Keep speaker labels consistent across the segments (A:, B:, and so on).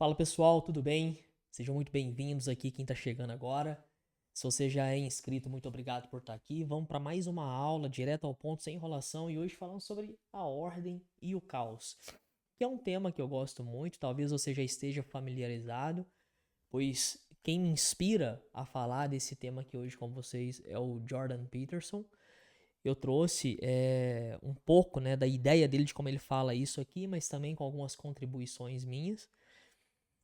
A: Fala pessoal, tudo bem? Sejam muito bem-vindos aqui quem está chegando agora. Se você já é inscrito, muito obrigado por estar aqui. Vamos para mais uma aula direto ao ponto, sem enrolação, e hoje falando sobre a ordem e o caos, que é um tema que eu gosto muito, talvez você já esteja familiarizado, pois quem me inspira a falar desse tema aqui hoje com vocês é o Jordan Peterson. Eu trouxe um pouco, né, da ideia dele de como ele fala isso aqui, mas também com algumas contribuições minhas.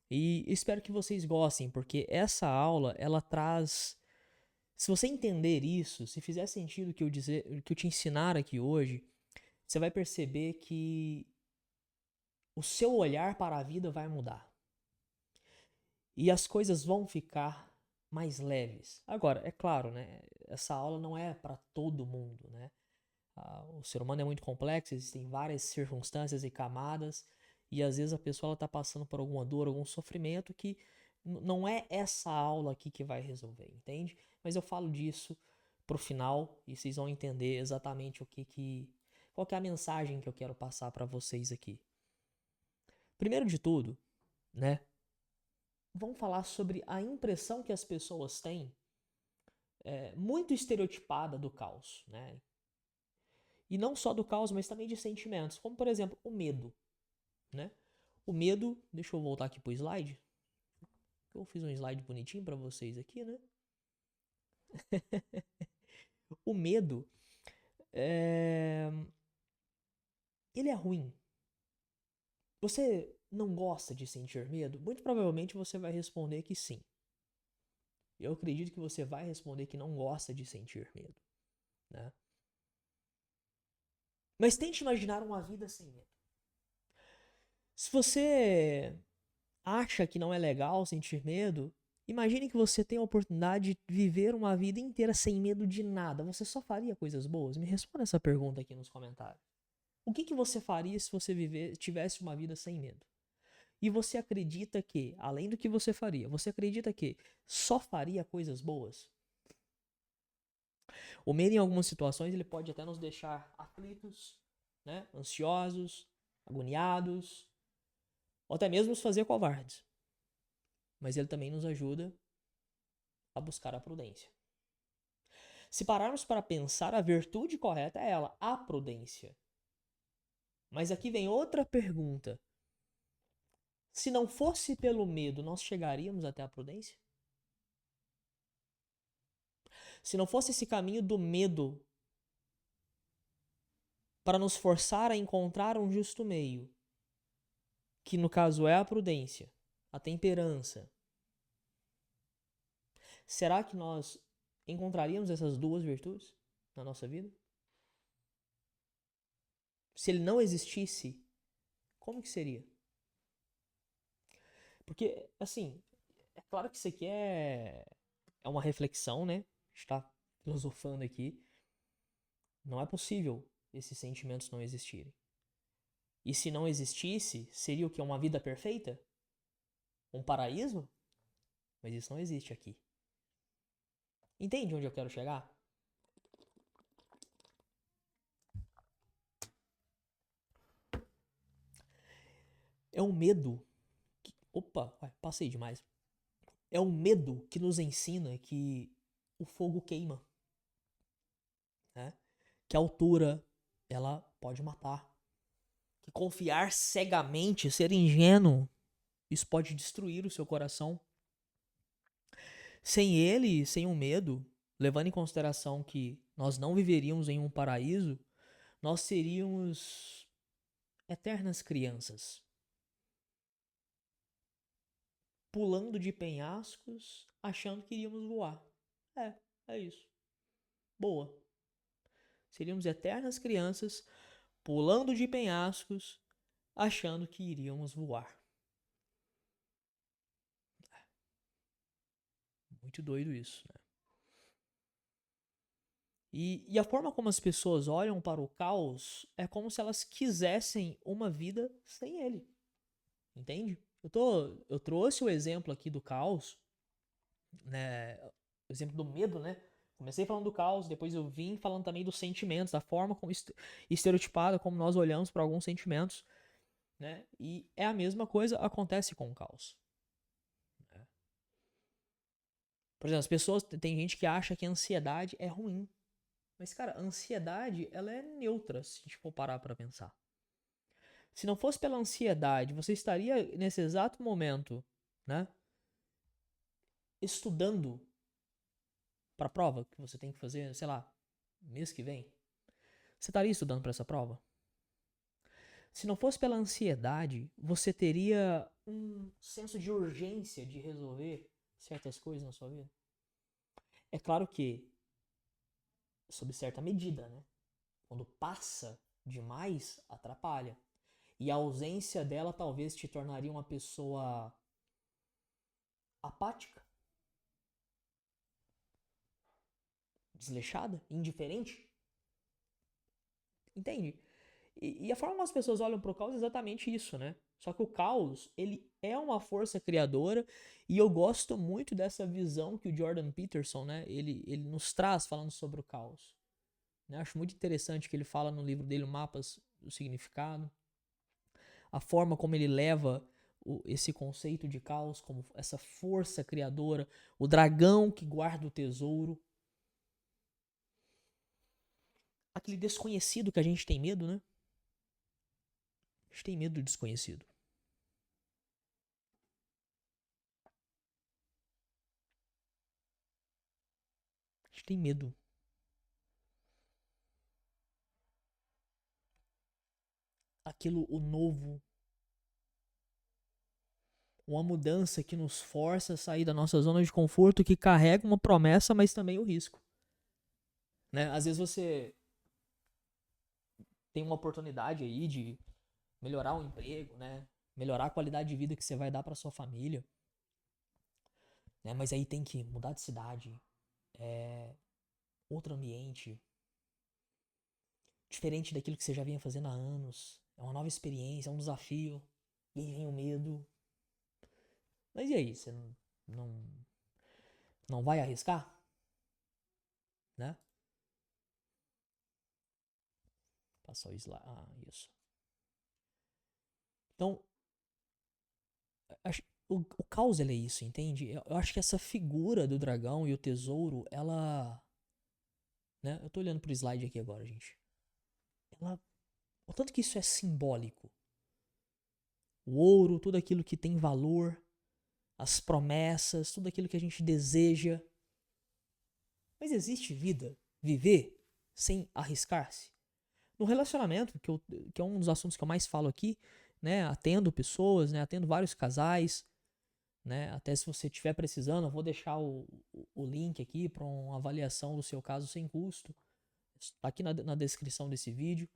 A: E espero que vocês gostem, porque essa aula, ela traz... Se você entender isso, se fizer sentido o que eu te ensinar aqui hoje, você vai perceber que o seu olhar para a vida vai mudar. E as coisas vão ficar mais leves. Agora, é claro, né? Essa aula não é para todo mundo, né? O ser humano é muito complexo, existem várias circunstâncias e camadas, e às vezes a pessoa está passando por alguma dor, algum sofrimento que não é essa aula aqui que vai resolver, entende? Mas eu falo disso pro final e vocês vão entender exatamente qual que é a mensagem que eu quero passar para vocês aqui. Primeiro de tudo, né? Vamos falar sobre a impressão que as pessoas têm, muito estereotipada do caos, né? E não só do caos, mas também de sentimentos, como por exemplo o medo, né? O medo, deixa eu voltar aqui pro slide. Eu fiz um slide bonitinho para vocês aqui, né? O medo, é... ele é ruim. Você não gosta de sentir medo? Muito provavelmente você vai responder que sim. Eu acredito que você vai responder que não gosta de sentir medo, né? Mas tente imaginar uma vida sem medo. Se você acha que não é legal sentir medo, imagine que você tem a oportunidade de viver uma vida inteira sem medo de nada. Você só faria coisas boas? Me responda essa pergunta aqui nos comentários. O que você faria se você tivesse uma vida sem medo? E você acredita que, além do que você faria, você acredita que só faria coisas boas? O medo, em algumas situações, ele pode até nos deixar aflitos, né? Ansiosos, agoniados, ou até mesmo nos fazer covardes. Mas ele também nos ajuda a buscar a prudência. Se pararmos para pensar, a virtude correta é ela, a prudência. Mas aqui vem outra pergunta. Se não fosse pelo medo, nós chegaríamos até a prudência? Se não fosse esse caminho do medo para nos forçar a encontrar um justo meio, que no caso é a prudência, a temperança, será que nós encontraríamos essas duas virtudes na nossa vida? Se ele não existisse, como que seria? Porque, assim, é claro que isso aqui é uma reflexão, né? Está filosofando aqui. Não é possível esses sentimentos não existirem. E se não existisse, seria o que? Uma vida perfeita? Um paraíso? Mas isso não existe aqui. Entende onde eu quero chegar? É um medo. Opa, passei demais. É um medo que nos ensina que o fogo queima, né? Que a altura, ela pode matar. Que confiar cegamente, ser ingênuo, isso pode destruir o seu coração. Sem ele, sem o medo, levando em consideração que nós não viveríamos em um paraíso, nós seríamos eternas crianças, pulando de penhascos, achando que iríamos voar. É isso. Boa. Seríamos eternas crianças, pulando de penhascos, achando que iríamos voar. Muito doido isso, né? E a forma como as pessoas olham para o caos é como se elas quisessem uma vida sem ele. Entende? Eu trouxe o exemplo aqui do caos, né? O exemplo do medo, né? Comecei falando do caos, depois eu vim falando também dos sentimentos, da forma como estereotipada como nós olhamos para alguns sentimentos. né? E é a mesma coisa acontece com o caos. Né? Por exemplo, as pessoas, tem gente que acha que a ansiedade é ruim. Mas, cara, a ansiedade, ela é neutra, se a gente for parar pra pensar. Se não fosse pela ansiedade, você estaria nesse exato momento, né, estudando para a prova que você tem que fazer, sei lá, mês que vem. Você estaria estudando para essa prova? Se não fosse pela ansiedade, você teria um senso de urgência de resolver certas coisas na sua vida? É claro que, sob certa medida, né? Quando passa demais, atrapalha. E a ausência dela talvez te tornaria uma pessoa apática, desleixada, indiferente. Entende? E a forma como as pessoas olham pro caos é exatamente isso, né? Só que o caos, ele é uma força criadora e eu gosto muito dessa visão que o Jordan Peterson, né? Ele nos traz falando sobre o caos. Né? Acho muito interessante que ele fala no livro dele, Mapas do Significado. A forma como ele leva esse conceito de caos como essa força criadora, o dragão que guarda o tesouro. Aquele desconhecido que a gente tem medo, né? A gente tem medo do desconhecido. A gente tem medo. Aquilo, o novo. Uma mudança que nos força a sair da nossa zona de conforto, que carrega uma promessa, mas também o risco. Né? Às vezes você tem uma oportunidade aí de melhorar o emprego, né? Melhorar a qualidade de vida que você vai dar para sua família. Né? Mas aí tem que mudar de cidade, outro ambiente, diferente daquilo que você já vinha fazendo há anos. É uma nova experiência, é um desafio. E aí vem o medo. Mas e aí, você não, não vai arriscar? Né? Passou o slide. Ah, isso. Então, o caos ele é isso, entende? Eu acho que essa figura do dragão e o tesouro, ela. Né? Eu tô olhando pro slide aqui agora, gente. Ela. O tanto que isso é simbólico. O ouro, tudo aquilo que tem valor, as promessas, tudo aquilo que a gente deseja. Mas existe vida, viver, sem arriscar-se? No relacionamento, que é um dos assuntos que eu mais falo aqui, né? Atendo pessoas, né? Atendo vários casais. Né? Até se você estiver precisando, eu vou deixar o link aqui para uma avaliação do seu caso sem custo. Está aqui na descrição desse vídeo.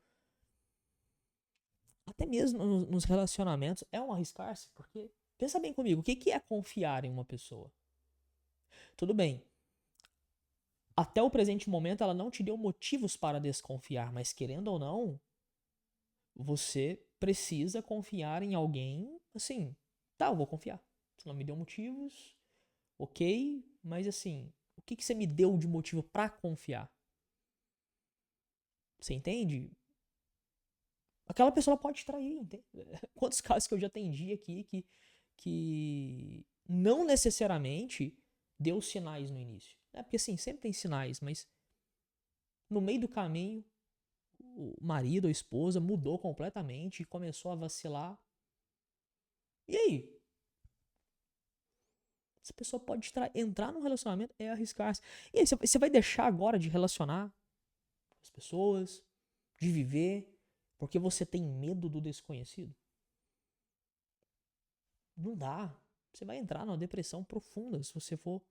A: Até mesmo nos relacionamentos é um arriscar-se, porque pensa bem comigo, o que é confiar em uma pessoa? Tudo bem, até o presente momento ela não te deu motivos para desconfiar, mas querendo ou não, você precisa confiar em alguém, assim, tá, eu vou confiar. Você não me deu motivos, ok, mas assim, o que você me deu de motivo para confiar? Você entende? Aquela pessoa pode te trair, entende? Quantos casos que eu já atendi aqui que não necessariamente deu sinais no início. Né? Porque assim, sempre tem sinais, mas no meio do caminho, o marido ou a esposa mudou completamente e começou a vacilar. E aí? Essa pessoa pode entrar num relacionamento é arriscar-se. E aí, você vai deixar agora de relacionar com as pessoas, de viver, porque você tem medo do desconhecido? Não dá. Você vai entrar numa depressão profunda se você for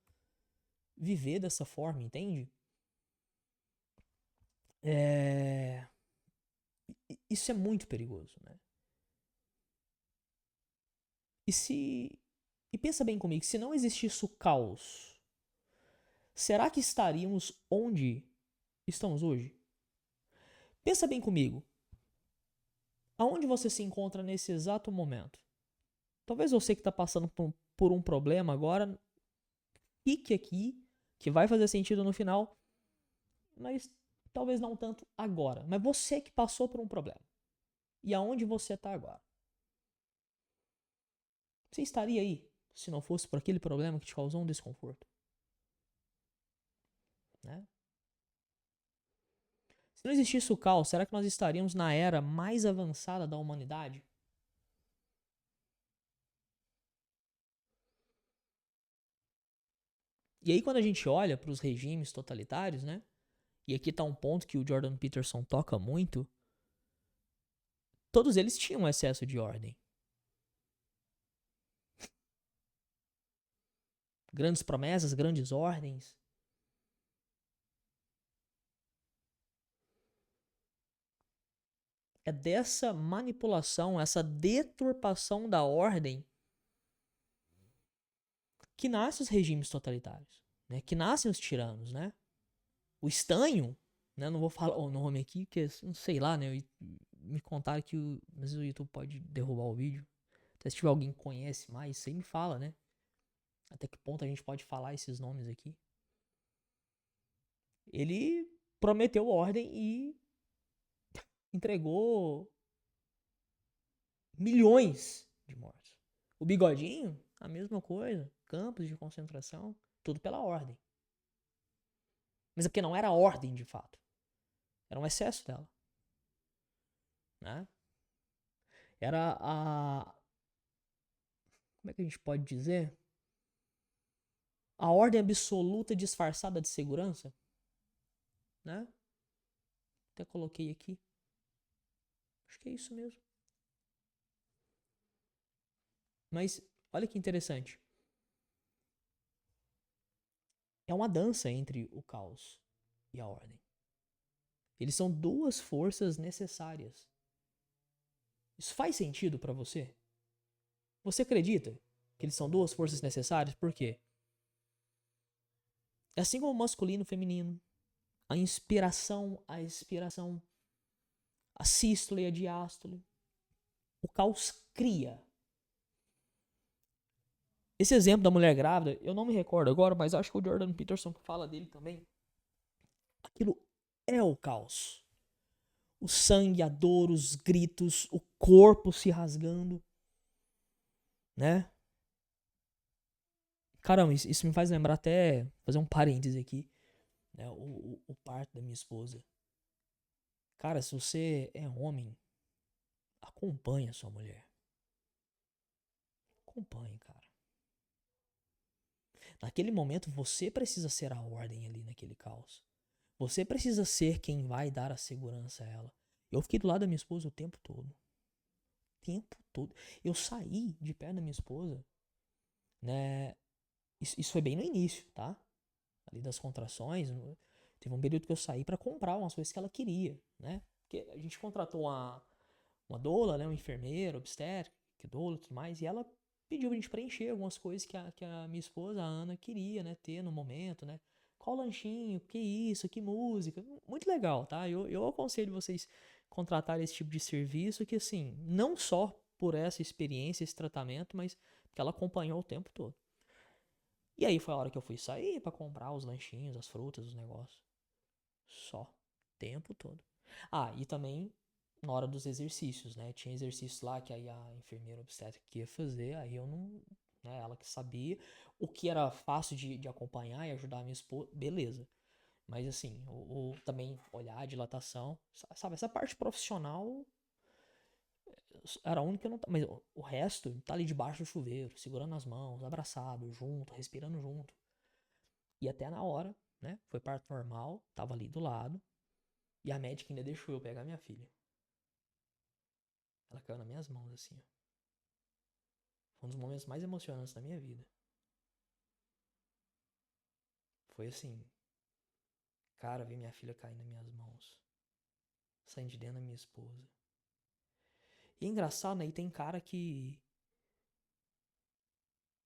A: viver dessa forma, entende? É... Isso é muito perigoso, né? E pensa bem comigo, se não existisse o caos, será que estaríamos onde estamos hoje? Pensa bem comigo. Aonde você se encontra nesse exato momento? Talvez você que está passando por um problema agora, pique aqui, que vai fazer sentido no final, mas talvez não tanto agora. Mas você que passou por um problema. E aonde você está agora? Você estaria aí se não fosse por aquele problema que te causou um desconforto? Né? Se não existisse o caos, será que nós estaríamos na era mais avançada da humanidade? E aí, quando a gente olha para os regimes totalitários, né? E aqui está um ponto que o Jordan Peterson toca muito. Todos eles tinham excesso de ordem. Grandes promessas, grandes ordens. É dessa manipulação, essa deturpação da ordem que nascem os regimes totalitários, né? Que nascem os tiranos, né? O estanho, né? Não vou falar o nome aqui, porque não sei lá, né? Me contaram que mas o YouTube pode derrubar o vídeo. Até se tiver alguém que conhece mais, você me fala, né? Até que ponto a gente pode falar esses nomes aqui. Ele prometeu ordem e entregou milhões de mortos. O Bigodinho, a mesma coisa. Campos de concentração, tudo pela ordem. Mas é porque não era ordem de fato. Era um excesso dela. Né? Era a. Como é que a gente pode dizer? A ordem absoluta disfarçada de segurança. Né? Até coloquei aqui. Acho que é isso mesmo. Mas olha que interessante. É uma dança entre o caos e a ordem. Eles são duas forças necessárias. Isso faz sentido para você? Você acredita que eles são duas forças necessárias? Por quê? É assim como o masculino e o feminino. A inspiração, a expiração, a sístole e a diástole. O caos cria. Esse exemplo da mulher grávida, eu não me recordo agora, mas acho que o Jordan Peterson fala dele também. Aquilo é o caos. O sangue, a dor, os gritos, o corpo se rasgando, né? Caramba, isso me faz lembrar até, fazer um parêntese aqui, né? O parto da minha esposa. Cara, se você é homem, acompanhe a sua mulher. Acompanhe, cara. Naquele momento, você precisa ser a ordem ali naquele caos. Você precisa ser quem vai dar a segurança a ela. Eu fiquei do lado da minha esposa o tempo todo. O tempo todo. Eu saí de perto da minha esposa, né? Isso foi bem no início, tá? Ali das contrações. Teve um período que eu saí pra comprar umas coisas que ela queria, né? Porque a gente contratou uma doula, né? Uma enfermeira, obstétrica, que doula e tudo mais. E ela pediu pra gente preencher algumas coisas que a minha esposa, a Ana, queria, né? Ter no momento, né? Qual lanchinho, que isso, que música. Muito legal, tá? Eu aconselho vocês contratarem esse tipo de serviço que, assim, não só por essa experiência, esse tratamento, mas que ela acompanhou o tempo todo. E aí foi a hora que eu fui sair pra comprar os lanchinhos, as frutas, os negócios. Só. Tempo todo. Ah, e também na hora dos exercícios, né? Tinha exercícios lá que aí a enfermeira obstétrica ia fazer, aí eu não. Né, ela que sabia. O que era fácil de acompanhar e ajudar a minha esposa, beleza. Mas assim, também olhar a dilatação, sabe? Essa parte profissional era a única que eu não. Mas o resto tá ali debaixo do chuveiro, segurando as mãos, abraçado, junto, respirando junto. E até na hora, né? Foi parto normal, tava ali do lado. E a médica ainda deixou eu pegar minha filha. Ela caiu nas minhas mãos, assim, ó. Foi um dos momentos mais emocionantes da minha vida. Foi assim, cara, ver minha filha cair nas minhas mãos. Saindo de dentro da minha esposa. E é engraçado, né? E tem cara que,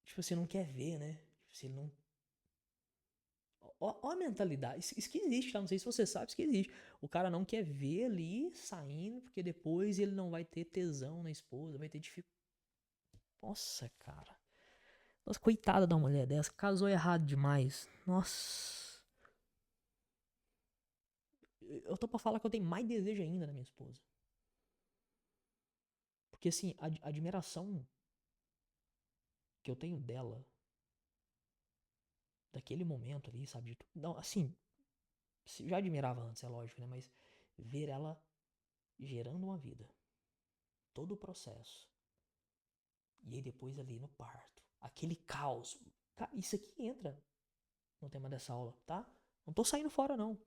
A: tipo assim, não quer ver, né? Tipo assim, ele não. Ó a mentalidade. Isso que existe, tá? Não sei se você sabe, isso que existe. O cara não quer ver ali saindo, porque depois ele não vai ter tesão na esposa, vai ter dificuldade. Nossa, cara. Nossa, coitada da mulher dessa. Casou errado demais. Nossa. Eu tô pra falar que eu tenho mais desejo ainda na minha esposa. Porque assim, a admiração que eu tenho dela, daquele momento ali, sabe? Não, assim, já admirava antes, é lógico, né? Mas ver ela gerando uma vida, todo o processo, e aí depois ali no parto, aquele caos. Isso aqui entra no tema dessa aula, tá? Não tô saindo fora, não.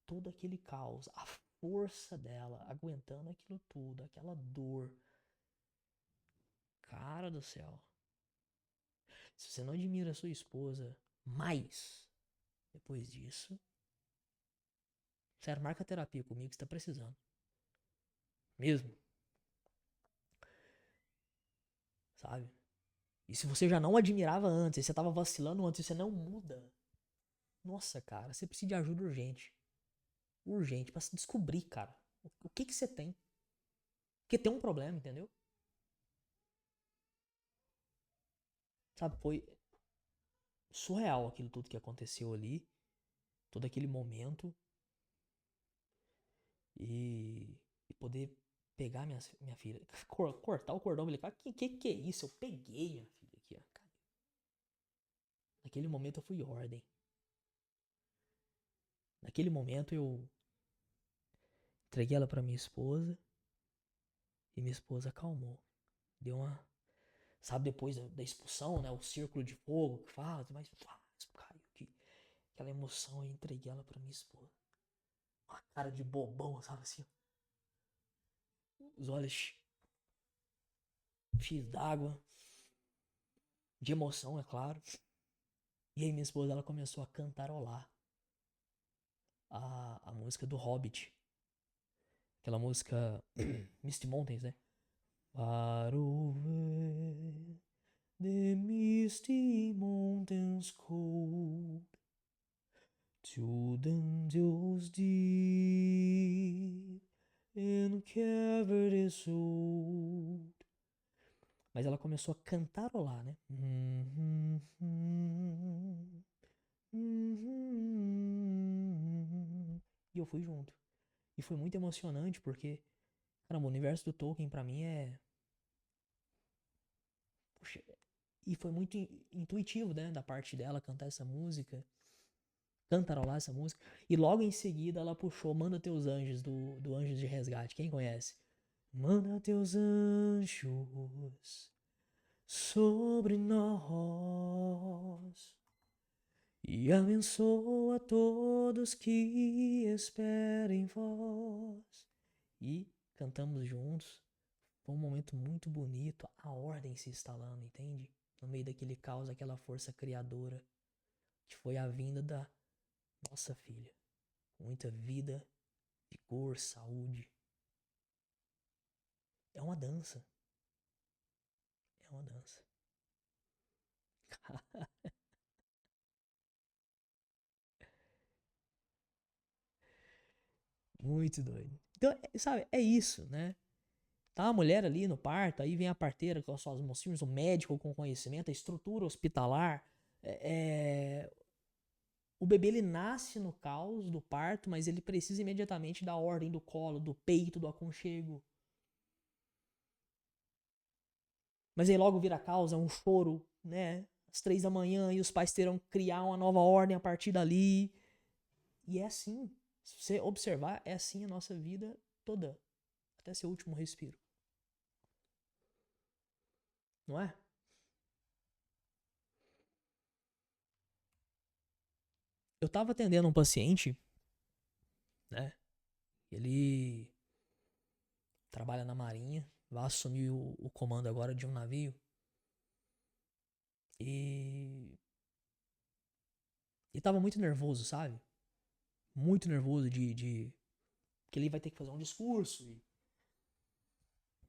A: Todo aquele caos, a força dela aguentando aquilo tudo, aquela dor. Cara do céu. Se você não admira a sua esposa mais depois disso, sério, marca terapia comigo que você tá precisando. Mesmo, sabe? E se você já não admirava antes, você tava vacilando antes, você não muda. Nossa, cara, você precisa de ajuda urgente. Urgente, pra se descobrir, cara. O que que você tem? Porque tem um problema, entendeu? Sabe, foi surreal aquilo tudo que aconteceu ali. Todo aquele momento. E poder pegar minha filha. Cortar o cordão umbilical. Que é isso? Eu peguei minha filha aqui, ó. Cara, naquele momento eu fui ordem. Naquele momento eu entreguei ela pra minha esposa. E minha esposa acalmou. Deu uma. Sabe, depois da expulsão, né? O círculo de fogo que fala, mas caiu aqui. Aquela emoção, eu entreguei ela pra minha esposa. Uma cara de bobão, sabe assim? Os olhos fios d'água. De emoção, é claro. E aí minha esposa, ela começou a cantarolar a música do Hobbit. Aquela música Misty Mountains, né? Far over the misty mountains cold, to dungeons deep and caverns old. Mas ela começou a cantarolar, né? E eu fui junto. E foi muito emocionante porque, caramba, o universo do Tolkien pra mim é. Poxa, e foi muito intuitivo, né? Da parte dela cantar essa música, cantarolar essa música. E logo em seguida ela puxou Manda Teus Anjos, do Anjos de Resgate. Quem conhece? Manda teus anjos sobre nós e abençoa todos que esperam em vós. E cantamos juntos. Foi um momento muito bonito, a ordem se instalando, entende? No meio daquele caos, aquela força criadora, que foi a vinda da nossa filha. Muita vida, vigor, saúde. É uma dança. É uma dança. Muito doido. Então, sabe, é isso, né? Tá a mulher ali no parto, aí vem a parteira com as suas mocinhas, o médico com conhecimento, a estrutura hospitalar. O bebê ele nasce no caos do parto, mas ele precisa imediatamente da ordem do colo, do peito, do aconchego. Mas aí logo vira caos, é um choro, né? Às 3 da manhã e os pais terão que criar uma nova ordem a partir dali. E é assim. Se você observar, é assim a nossa vida toda. Até seu último respiro. Não é? Eu tava atendendo um paciente, né? Ele trabalha na marinha, vai assumir o comando agora de um navio. E tava muito nervoso, sabe? Muito nervoso de que ele vai ter que fazer um discurso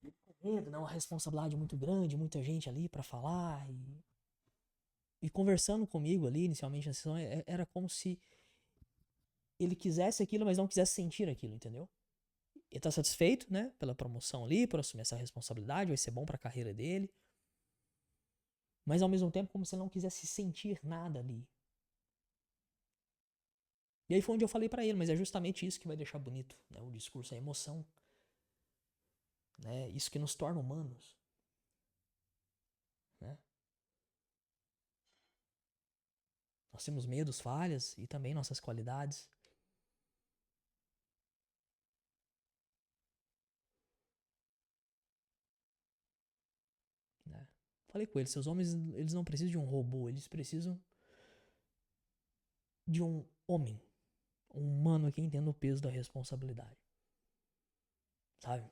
A: e né, uma responsabilidade muito grande, muita gente ali pra falar e conversando comigo ali inicialmente na sessão era como se ele quisesse aquilo, mas não quisesse sentir aquilo, entendeu? Ele tá satisfeito, né, pela promoção ali, por assumir essa responsabilidade, vai ser bom pra carreira dele, mas ao mesmo tempo como se ele não quisesse sentir nada ali. E aí foi onde eu falei pra ele, mas é justamente isso que vai deixar bonito, né, o discurso, a emoção, né, isso que nos torna humanos, né? Nós temos medos, falhas e também nossas qualidades. Né? Falei com eles, seus homens, eles não precisam de um robô, eles precisam de um homem, um humano que entenda o peso da responsabilidade. Sabe?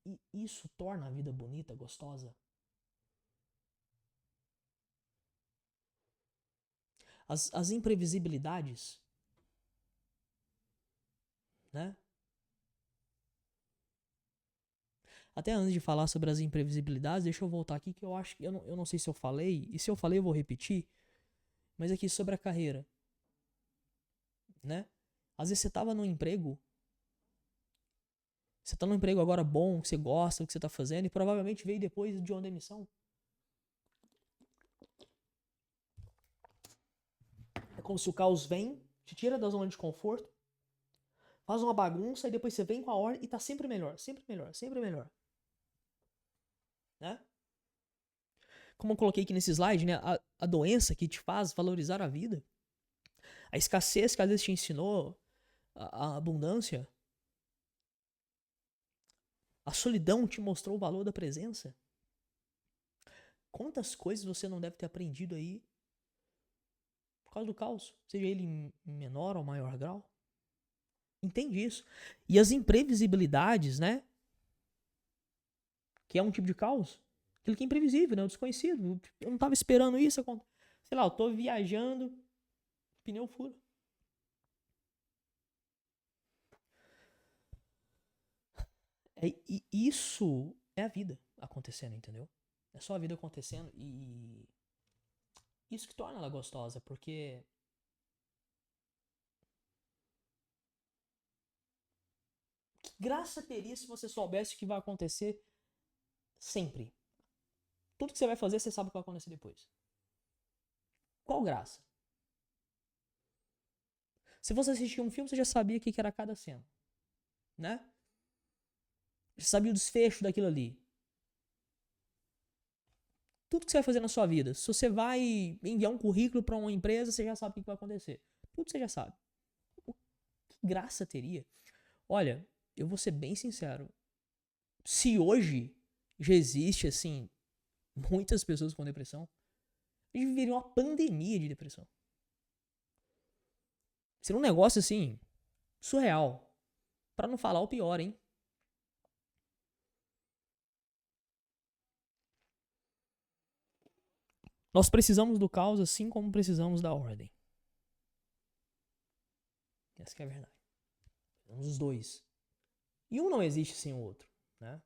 A: E isso torna a vida bonita, gostosa. As imprevisibilidades, né? Até antes de falar sobre as imprevisibilidades, deixa eu voltar aqui que eu acho que eu não sei se eu falei, e se eu falei eu vou repetir, mas aqui sobre a carreira, né? Às vezes você tava num emprego, você tá num emprego agora bom, que você gosta do que você tá fazendo, e provavelmente veio depois de uma demissão. É como se o caos vem, te tira da zona de conforto, faz uma bagunça e depois você vem com a ordem e tá sempre melhor, sempre melhor, sempre melhor. Né? Como eu coloquei aqui nesse slide, né? A doença que te faz valorizar a vida, a escassez que às vezes te ensinou, a abundância, a solidão te mostrou o valor da presença. Quantas coisas você não deve ter aprendido aí por causa do caos, seja ele em menor ou maior grau? Entende isso? E as imprevisibilidades, né? Que é um tipo de caos. Aquilo que é imprevisível, né? O desconhecido. Eu não tava esperando isso. Sei lá, eu tô viajando, pneu fura. E isso é a vida acontecendo, entendeu? É só a vida acontecendo e isso que torna ela gostosa, porque que graça teria se você soubesse o que vai acontecer sempre? Tudo que você vai fazer, você sabe o que vai acontecer depois. Qual graça? Se você assistir um filme, você já sabia o que era cada cena, né? Já sabia o desfecho daquilo ali. Tudo que você vai fazer na sua vida. Se você vai enviar um currículo para uma empresa, você já sabe o que vai acontecer. Tudo você já sabe. Que graça teria? Olha, eu vou ser bem sincero. Se hoje já existe, assim, muitas pessoas com depressão, a gente viveria uma pandemia de depressão. Seria um negócio, assim, surreal. Pra não falar o pior, hein? Nós precisamos do caos assim como precisamos da ordem. Essa que é a verdade. Precisamos dos dois. E um não existe sem o outro, né?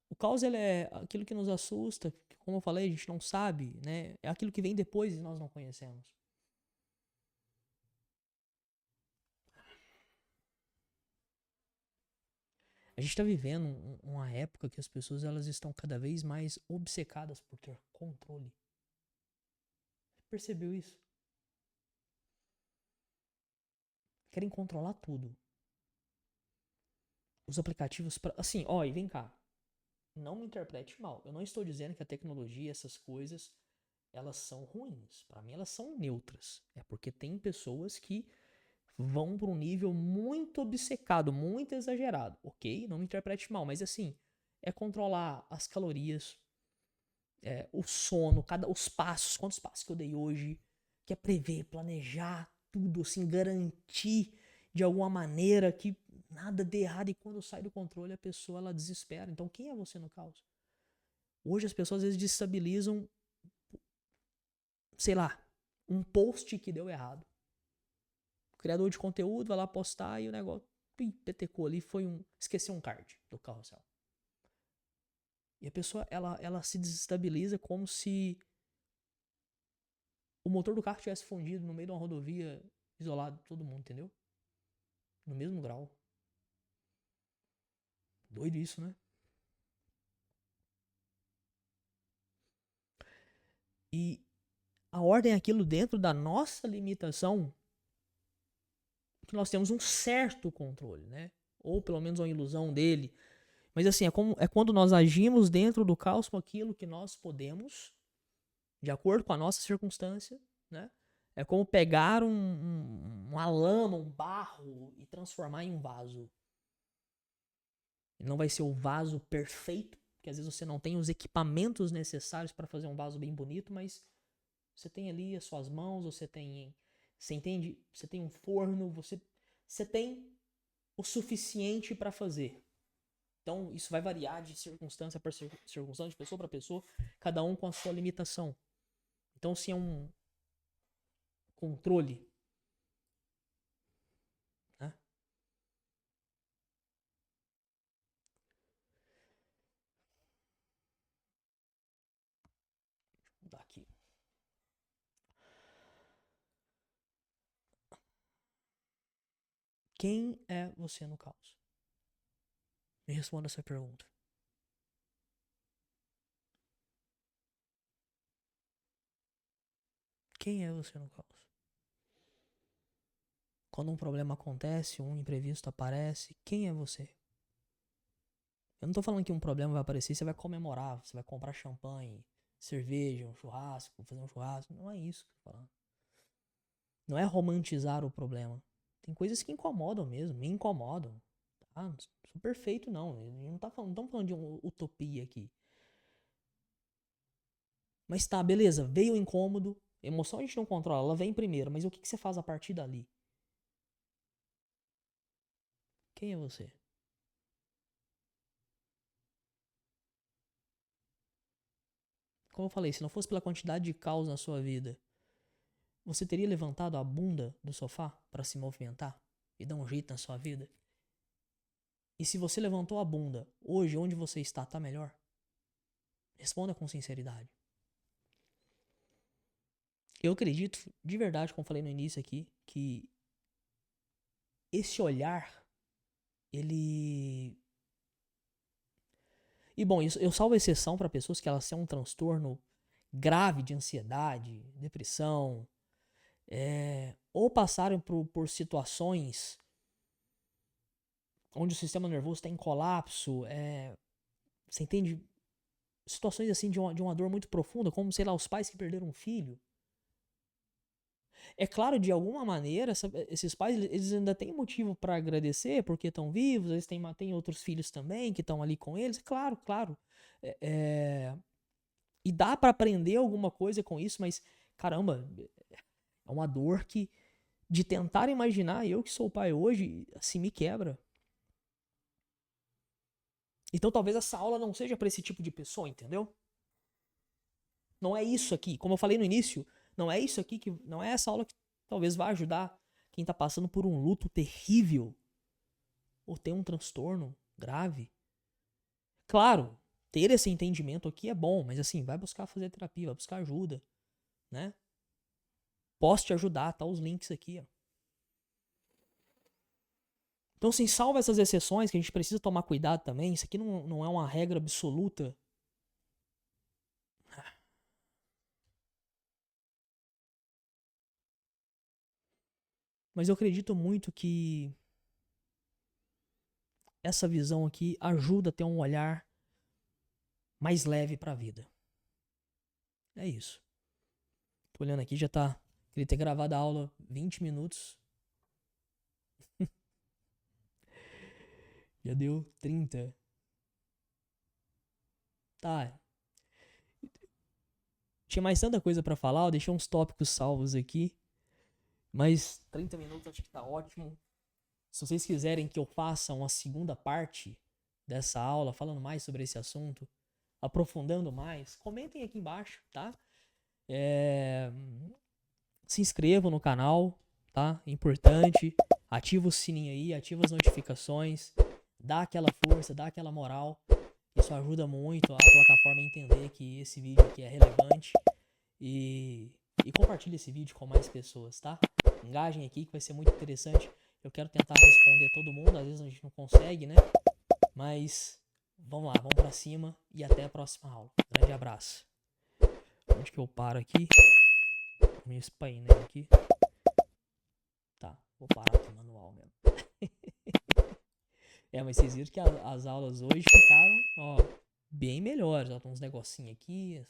A: O caos ele é aquilo que nos assusta, que, como eu falei, a gente não sabe, né? É aquilo que vem depois e nós não conhecemos. A gente está vivendo uma época que as pessoas elas estão cada vez mais obcecadas por ter controle. Percebeu isso? Querem controlar tudo. Os aplicativos para assim, ó, e vem cá. Não me interprete mal. Eu não estou dizendo que a tecnologia, essas coisas, elas são ruins. Para mim, elas são neutras. É porque tem pessoas que vão para um nível muito obcecado, muito exagerado. Ok? Não me interprete mal, mas assim, é controlar as calorias, o sono, os passos, quantos passos que eu dei hoje, que é prever, planejar tudo, assim, garantir de alguma maneira que nada dê errado e quando sai do controle a pessoa ela desespera. Então quem é você no caos? Hoje as pessoas às vezes destabilizam, sei lá, um post que deu errado. O criador de conteúdo vai lá postar e o negócio petecou ali, esqueceu um card do carrossel. E a pessoa ela se desestabiliza como se o motor do carro tivesse fundido no meio de uma rodovia isolado, todo mundo, entendeu? No mesmo grau. Doido isso, né? E a ordem é aquilo dentro da nossa limitação que nós temos um certo controle, né? Ou pelo menos uma ilusão dele. Mas assim, é quando nós agimos dentro do caos com aquilo que nós podemos, de acordo com a nossa circunstância, né? É como pegar uma lama, um barro e transformar em um vaso. Ele não vai ser o vaso perfeito, porque às vezes você não tem os equipamentos necessários para fazer um vaso bem bonito, mas você tem ali as suas mãos, você entende? Você tem um forno, você tem o suficiente para fazer. Então, isso vai variar de circunstância para circunstância, de pessoa para pessoa, cada um com a sua limitação. Então, se é um controle, né? Vou dar aqui. Quem é você no caos? Me responda essa pergunta. Quem é você no caos? Quando um problema acontece, um imprevisto aparece, quem é você? Eu não tô falando que um problema vai aparecer e você vai comemorar, você vai comprar champanhe, cerveja, um churrasco, fazer um churrasco. Não é isso que eu tô falando. Não é romantizar o problema. Tem coisas que incomodam mesmo, me incomodam. Não sou perfeito, não. Não estamos falando de uma utopia aqui. Mas tá, beleza, veio o incômodo. Emoção a gente não controla, ela vem primeiro. Mas o que você faz a partir dali? Quem é você? Como eu falei, se não fosse pela quantidade de caos na sua vida, você teria levantado a bunda do sofá para se movimentar e dar um jeito na sua vida? E se você levantou a bunda, hoje onde você está, tá melhor? Responda com sinceridade. Eu acredito, de verdade, como falei no início aqui, que esse olhar, ele... E bom, eu salvo exceção para pessoas que elas têm um transtorno grave de ansiedade, depressão, ou passaram por situações onde o sistema nervoso está em colapso, você entende? Situações assim de uma dor muito profunda, como, sei lá, os pais que perderam um filho. É claro, de alguma maneira, esses pais eles ainda têm motivo para agradecer, porque estão vivos, eles têm outros filhos também que estão ali com eles. Claro, claro. E dá para aprender alguma coisa com isso, mas, caramba, é uma dor que, de tentar imaginar, eu que sou pai hoje, assim, me quebra. Então talvez essa aula não seja para esse tipo de pessoa, entendeu? Não é isso aqui. Como eu falei no início, não é isso aqui não é essa aula que talvez vá ajudar quem tá passando por um luto terrível ou tem um transtorno grave. Claro, ter esse entendimento aqui é bom, mas assim, vai buscar fazer terapia, vai buscar ajuda, né? Posso te ajudar, tá os links aqui, ó. Então, assim, salva essas exceções que a gente precisa tomar cuidado também. Isso aqui não é uma regra absoluta. Mas eu acredito muito que essa visão aqui ajuda a ter um olhar mais leve pra vida. É isso. Tô olhando aqui, já tá. Queria ter gravado a aula 20 minutos. Já deu 30. Tá. Tinha mais tanta coisa pra falar, eu deixei uns tópicos salvos aqui. Mas 30 minutos acho que tá ótimo. Se vocês quiserem que eu faça uma segunda parte dessa aula, falando mais sobre esse assunto, aprofundando mais, comentem aqui embaixo, tá? Se inscrevam no canal, tá? Importante. Ativa o sininho aí, ativa as notificações, dá aquela força, dá aquela moral. Isso ajuda muito a plataforma a entender que esse vídeo aqui é relevante. E compartilhe esse vídeo com mais pessoas, tá? Engajem aqui que vai ser muito interessante. Eu quero tentar responder todo mundo, às vezes a gente não consegue, né? Mas vamos lá, vamos pra cima e até a próxima aula. Grande abraço. Onde que eu paro aqui? Me espainei aqui. Tá, vou parar aqui manual mesmo. Mas vocês viram que as aulas hoje ficaram, ó, bem melhores. Ó, tem uns negocinhos aqui.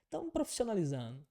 A: Estamos profissionalizando.